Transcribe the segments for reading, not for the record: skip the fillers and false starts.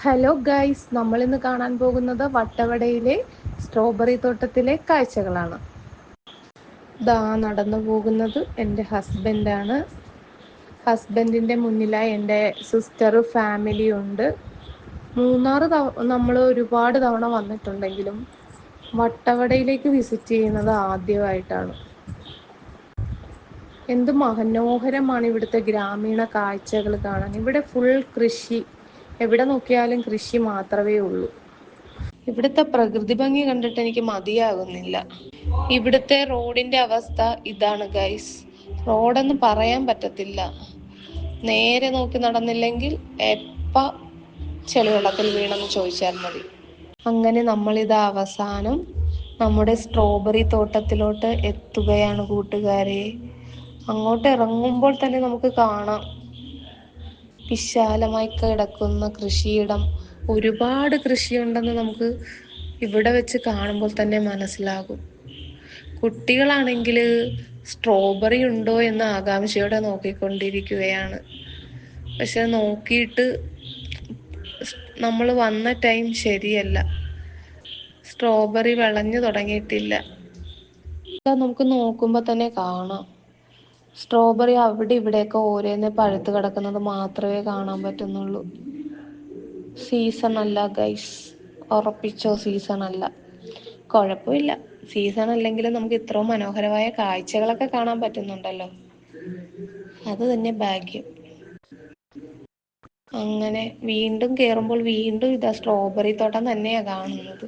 Hello guys, നമ്മളിന്ന് കാണാൻ പോകുന്നത് വട്ടവടയിലെ സ്ട്രോബെറി തോട്ടത്തിലെ കാഴ്ചകളാണ്. ദാ നടന്നു പോകുന്നത് എൻ്റെ ഹസ്ബൻഡാണ്. ഹസ്ബൻഡിൻ്റെ മുന്നിലായി എൻ്റെ സിസ്റ്റർ ഫാമിലി ഉണ്ട്. നമ്മൾ ഒരുപാട് തവണ വന്നിട്ടുണ്ടെങ്കിലും വട്ടവടയിലേക്ക് വിസിറ്റ് ചെയ്യുന്നത് ആദ്യമായിട്ടാണ്. എന്ത് മനോഹരമാണ് ഇവിടുത്തെ ഗ്രാമീണ കാഴ്ചകൾ കാണാൻ. ഇവിടെ ഫുൾ കൃഷി, എവിടെ നോക്കിയാലും കൃഷി മാത്രമേ ഉള്ളൂ. ഇവിടുത്തെ പ്രകൃതി ഭംഗി കണ്ടിട്ട് എനിക്ക് മതിയാകുന്നില്ല. ഇവിടുത്തെ റോഡിന്റെ അവസ്ഥ ഇതാണ് ഗൈസ്. റോഡൊന്നും പറയാൻ പറ്റത്തില്ല. നേരെ നോക്കി നടന്നില്ലെങ്കിൽ എപ്പ ചെളിവെള്ളത്തിൽ വീണെന്ന് ചോദിച്ചാൽ മതി. അങ്ങനെ നമ്മളിത് അവസാനം നമ്മുടെ സ്ട്രോബെറി തോട്ടത്തിലോട്ട് എത്തുകയാണ് കൂട്ടുകാരെ. അങ്ങോട്ട് ഇറങ്ങുമ്പോൾ തന്നെ നമുക്ക് കാണാം വിശാലമായി കിടക്കുന്ന കൃഷിയിടം. ഒരുപാട് കൃഷിയുണ്ടെന്ന് നമുക്ക് ഇവിടെ വെച്ച് കാണുമ്പോൾ തന്നെ മനസ്സിലാകും. കുട്ടികളാണെങ്കിൽ സ്ട്രോബെറി ഉണ്ടോ എന്ന് ആകാംക്ഷയോടെ നോക്കിക്കൊണ്ടിരിക്കുകയാണ്. പക്ഷെ നോക്കിയിട്ട് നമ്മൾ വന്ന ടൈം ശരിയല്ല, സ്ട്രോബെറി വിളഞ്ഞു തുടങ്ങിയിട്ടില്ല. നമുക്ക് നോക്കുമ്പോൾ തന്നെ കാണാം സ്ട്രോബെറി അവിടെ ഇവിടെയൊക്കെ ഓരോന്ന് പഴുത്ത് കിടക്കുന്നത് മാത്രമേ കാണാൻ പറ്റുന്നുള്ളൂ. സീസൺ അല്ല ഗൈസ്, ഉറപ്പിച്ചോ, സീസൺ അല്ല. കുഴപ്പമില്ല, സീസൺ അല്ലെങ്കിലും നമുക്ക് ഇത്രയും മനോഹരമായ കാഴ്ചകളൊക്കെ കാണാൻ പറ്റുന്നുണ്ടല്ലോ, അത് തന്നെ ഭാഗ്യം. അങ്ങനെ വീണ്ടും കയറുമ്പോൾ വീണ്ടും ഇതാ സ്ട്രോബെറി തോട്ടം തന്നെയാ കാണുന്നത്.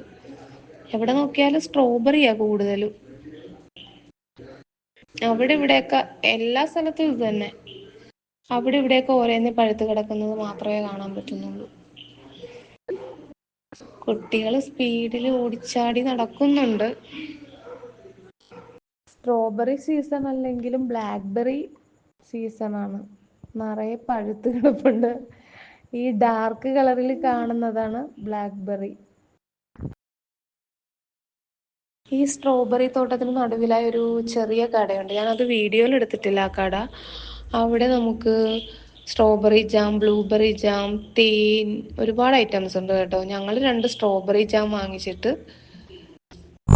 എവിടെ നോക്കിയാലും സ്ട്രോബെറിയാ കൂടുതലും. അവിടെ ഇവിടെയൊക്കെ എല്ലാ സ്ഥലത്തും ഇത് തന്നെ. അവിടെ ഇവിടെയൊക്കെ ഓരോന്ന് പഴുത്ത് കിടക്കുന്നത് മാത്രമേ കാണാൻ പറ്റുന്നുള്ളൂ. കുട്ടികൾ സ്പീഡിൽ ഓടിച്ചാടി നടക്കുന്നുണ്ട്. സ്ട്രോബെറി സീസൺ അല്ലെങ്കിലും ബ്ലാക്ക്ബെറി സീസണാണ്. നിറയെ പഴുത്ത് കിടപ്പുണ്ട്. ഈ ഡാർക്ക് കളറിൽ കാണുന്നതാണ് ബ്ലാക്ക്ബെറി. ഈ സ്ട്രോബെറി തോട്ടത്തിന് നടുവിലായി ഒരു ചെറിയ കടയുണ്ട്. ഞാനത് വീഡിയോയിൽ എടുത്തിട്ടില്ല ആ കട. അവിടെ നമുക്ക് സ്ട്രോബെറി ജാം, ബ്ലൂബെറി ജാം, തേൻ, ഒരുപാട് ഐറ്റംസ് ഉണ്ട് കേട്ടോ. ഞങ്ങൾ 2 സ്ട്രോബെറി ജാം വാങ്ങിച്ചിട്ട്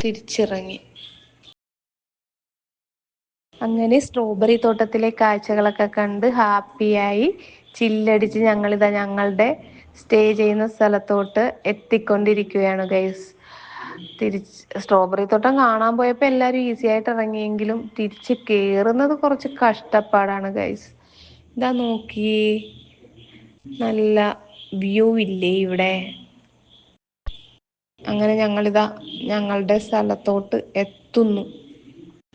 തിരിച്ചിറങ്ങി. അങ്ങനെ സ്ട്രോബെറി തോട്ടത്തിലെ കാഴ്ചകളൊക്കെ കണ്ട് ഹാപ്പിയായി ചില്ലടിച്ച് ഞങ്ങളിതാ ഞങ്ങളുടെ സ്റ്റേ ചെയ്യുന്ന സ്ഥലത്തോട്ട് എത്തിക്കൊണ്ടിരിക്കുകയാണ് ഗൈസ്. സ്ട്രോബെറി തോട്ടം കാണാൻ പോയപ്പോൾ എല്ലാവരും ഈസി ആയിട്ട് ഇറങ്ങിയെങ്കിലും തിരിച്ച് കയറുന്നത് കുറച്ച് കഷ്ടപ്പാടാണ് ഗൈസ്. ഇതാ നോക്കിയേ, നല്ല വ്യൂ ഇല്ലേ ഇവിടെ. അങ്ങനെ ഞങ്ങളിതാ ഞങ്ങളുടെ സ്ഥലത്തോട്ട് എത്തുന്നു.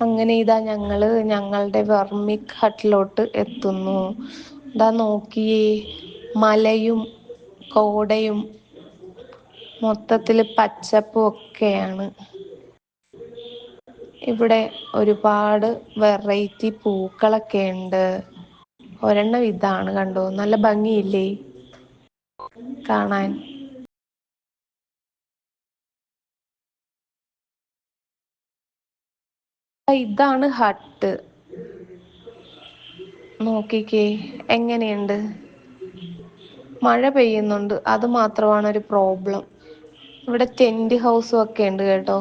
അങ്ങനെ ഇതാ ഞങ്ങളുടെ വെർമിക് ഹട്ടിലോട്ട് എത്തുന്നു. ഇതാ നോക്കിയേ, മലയും കോടയും മൊത്തത്തിൽ പച്ചപ്പും ഒക്കെയാണ്. ഇവിടെ ഒരുപാട് വെറൈറ്റി പൂക്കളൊക്കെ ഉണ്ട്. ഒരെണ്ണം ഇതാണ് കണ്ടോ, നല്ല ഭംഗിയില്ലേ കാണാൻ. ഇതാണ് ഹട്ട്, നോക്കിക്കേ എങ്ങനെയുണ്ട്. മഴ പെയ്യുന്നുണ്ട്, അത് മാത്രമാണ് ഒരു പ്രോബ്ലം. ഇവിടെ ടെന്റ് ഹൗസും ഒക്കെ ഉണ്ട് കേട്ടോ.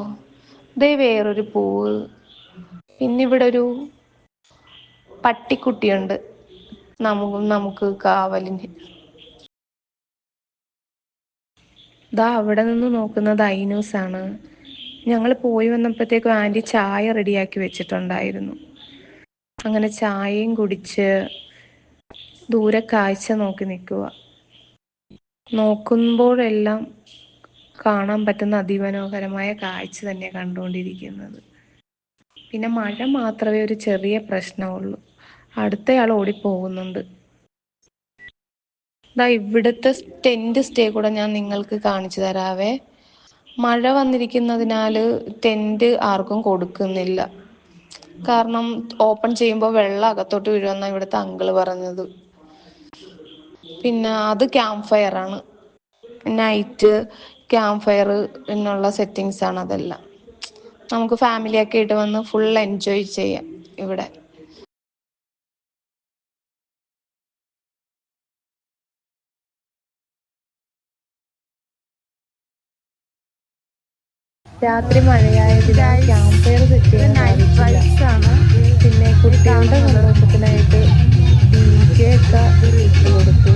ദേ വേറൊരു പൂവ്. പിന്നെ ഇവിടെ ഒരു പട്ടിക്കുട്ടിയുണ്ട് നമുക്ക് കാവലിന്. ദാ അവിടെ നിന്ന് നോക്കുന്നത് ഐനൂസാണ്. ഞങ്ങൾ പോയി വന്നപ്പോഴത്തേക്കും ആൻറ്റി ചായ റെഡിയാക്കി വെച്ചിട്ടുണ്ടായിരുന്നു. അങ്ങനെ ചായയും കുടിച്ച് ദൂരെ കാഴ്ച നോക്കി നിൽക്കുക. നോക്കുമ്പോഴെല്ലാം കാണാൻ പറ്റുന്ന അതിമനോഹരമായ കാഴ്ച തന്നെ കണ്ടുകൊണ്ടിരിക്കുന്നത്. പിന്നെ മഴ മാത്രമേ ഒരു ചെറിയ പ്രശ്നമുള്ളൂ. അടുത്തയാൾ ഓടിപ്പോകുന്നുണ്ട്. ഇവിടുത്തെ ടെന്റ് സ്റ്റേ കൂടെ ഞാൻ നിങ്ങൾക്ക് കാണിച്ചു തരാവേ. മഴ വന്നിരിക്കുന്നതിനാൽ ടെന്റ് ആർക്കും കൊടുക്കുന്നില്ല. കാരണം ഓപ്പൺ ചെയ്യുമ്പോൾ വെള്ളം അകത്തോട്ട് വീഴുമെന്നാണ് ഇവിടുത്തെ അങ്കിള് പറഞ്ഞത്. പിന്നെ അത് ക്യാമ്പ് ഫയർ ആണ്, നൈറ്റ് ക്യാമ്പ് ഫയർ എന്നുള്ള സെറ്റിങ്സ് ആണ് അതെല്ലാം. നമുക്ക് ഫാമിലിയൊക്കെ ആയിട്ട് വന്ന് ഫുൾ എൻജോയ് ചെയ്യാം ഇവിടെ. രാത്രി മഴയായതിനാൽ ഗൈസ്, ക്യാമ്പ് ഫയർ സെറ്റ് ഇത് ചെയ്യാൻ നൈറ്റ് സാധിച്ചില്ല. റൈഡ്സ് ആണ് പിന്നെ ഈ കുട്ടികളുടെ കാണുന്നത്. സന്തോഷത്തിനായിട്ട് DJ ഒക്കെ ഇട്ട് കൊടുത്തു.